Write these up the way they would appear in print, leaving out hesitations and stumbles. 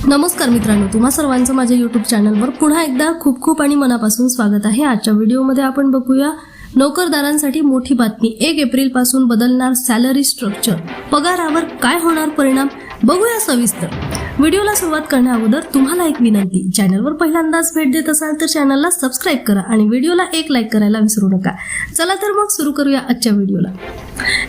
नमस्कार मित्रांनो, तुम्हा सर्वांचं माझ्या YouTube चॅनलवर पुन्हा एकदा खूप खूप आणि मनापासून स्वागत आहे। आजच्या व्हिडिओमध्ये आपण बघूया नोकरदारांसाठी मोठी बातमी। 1 एप्रिल पासून बदलणार सॅलरी स्ट्रक्चर, पगारावर काय होणार परिणाम, बघूया सविस्तर। व्हिडिओला सुरुवात करण्याअगोदर तुम्हाला एक विनंती, चॅनलवर पहिल्यांदाच भेट देत असाल तर चॅनलला सबस्क्राइब करा आणि व्हिडिओला एक लाईक करायला विसरू नका। चला तर मग सुरू करूया आजच्या व्हिडिओला।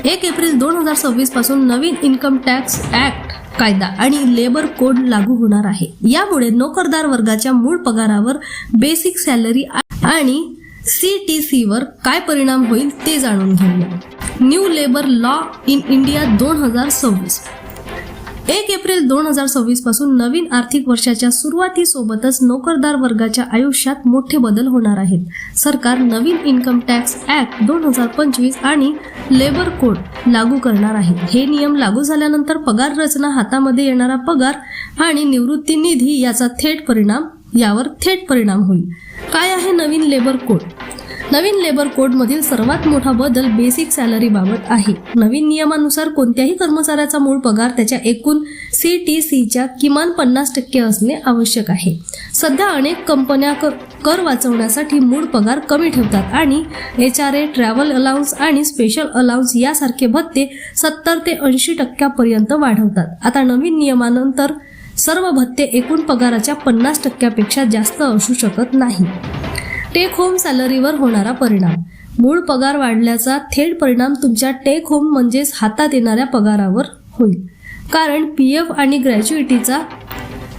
1 एप्रिल 2026 पासून नवीन इन्कम टॅक्स ऍक्ट कायदा आणि लेबर कोड लागू होणार आहे। यामुळे नोकरदार वर्गाच्या मूळ पगारावर, बेसिक सॅलरी आणि CTC वर काय परिणाम होईल ते जाणून घेऊया। New labour law in India 2026। 1 April 2026 पासून नवीन आर्थिक वर्षाच्या सुरुवातीसोबतच नोकरदार वर्गाच्या आयुष्यात मोठे बदल होणार आहेत। सरकार नवीन इन्कम टॅक्स ऍक्ट 2025 आणि लेबर कोड लागू करणार आहे। हे नियम लागू झाल्यानंतर पगार रचना, हातामध्ये येणारा पगार आणि निवृत्ती निधी यावर थेट परिणाम होईल। काय आहे नवीन लेबर कोड? नवीन लेबर कोड मधील सर्वात मोठा बदल बेसिक सॅलरी बाबत आहे। नवीन नियमानुसार कोणत्याही कर्मचाऱ्याचा मूळ पगार त्याच्या एकूण CTCच्या किमान 50% असणे आवश्यक आहे। सध्या अनेक कंपन्या कर वाचवण्यासाठी मूळ पगार कमी ठेवतात आणि HRA, ट्रॅव्हल अलाउन्स आणि स्पेशल अलाउन्स यासारखे भत्ते 70 ते 80% पर्यंत वाढवतात। आता नवीन नियमानंतर सर्व भत्ते एकूण पगाराच्या 50% पेक्षा जास्त असू शकत नाही। टेक होम सॅलरीवर होणारा परिणाम। मूळ पगार वाढल्याचा थेट परिणाम तुमच्या टेक होम म्हणजेच हातात येणाऱ्या पगारावर होईल, कारण PF आणि ग्रॅज्युइटीचा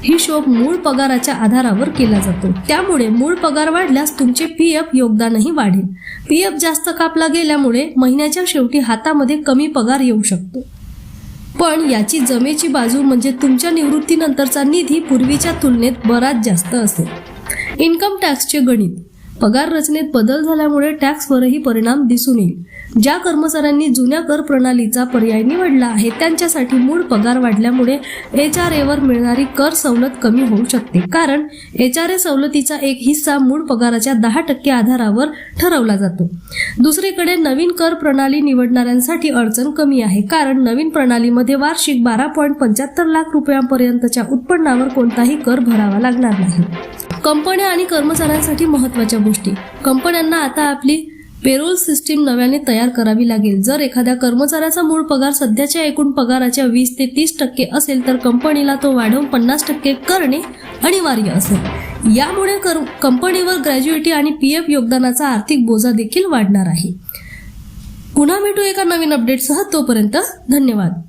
हिशोब मूळ पगाराच्या आधारावर केला जातो। त्यामुळे मूळ पगार वाढल्यास तुमचे PF योगदानही वाढेल। PF जास्त कापला गेल्यामुळे महिन्याच्या शेवटी हातामध्ये कमी पगार येऊ शकतो, पण याची जमेची बाजू म्हणजे तुमच्या निवृत्तीनंतरचा निधी पूर्वीच्या तुलनेत बराच जास्त असेल। इन्कम टॅक्सचे गणित। पगार रचनेत बदल झाल्यामुळे टॅक्सवरही परिणाम दिसून येईल। ज्या कर्मचाऱ्यांनी जुन्या कर प्रणालीचा पर्याय निवडला आहे त्यांच्यासाठी मूळ पगार वाढल्यामुळे HRA वर मिळणारी कर सवलत कमी होऊ शकते, कारण HRA सवलतीचा एक हिस्सा मूळ पगाराच्या 10% आधारावर ठरवला जातो। दुसरीकडे नवीन कर प्रणाली निवडणाऱ्यांसाठी अडचण कमी आहे, कारण नवीन प्रणालीमध्ये वार्षिक 12.75 लाख रुपयांपर्यंतच्या उत्पन्नावर कोणताही कर भरावा लागणार नाही। कंपन्या आणि कर्मचाऱ्यांसाठी महत्त्वाच्या गोष्टी। कंपन्यांना आता आपली पेरोल सिस्टीम नव्याने तयार करावी लागेल। जर एखाद्या कर्मचाऱ्याचा मूळ पगार सध्याच्या एकूण पगाराच्या 20 ते 30% असेल तर कंपनीला तो वाढवून 50% करणे अनिवार्य असेल। यामुळे कंपनीवर ग्रॅज्युइटी आणि PF योगदानाचा आर्थिक बोजा देखील वाढणार आहे। पुन्हा भेटू एका नवीन अपडेटसह, तोपर्यंत धन्यवाद।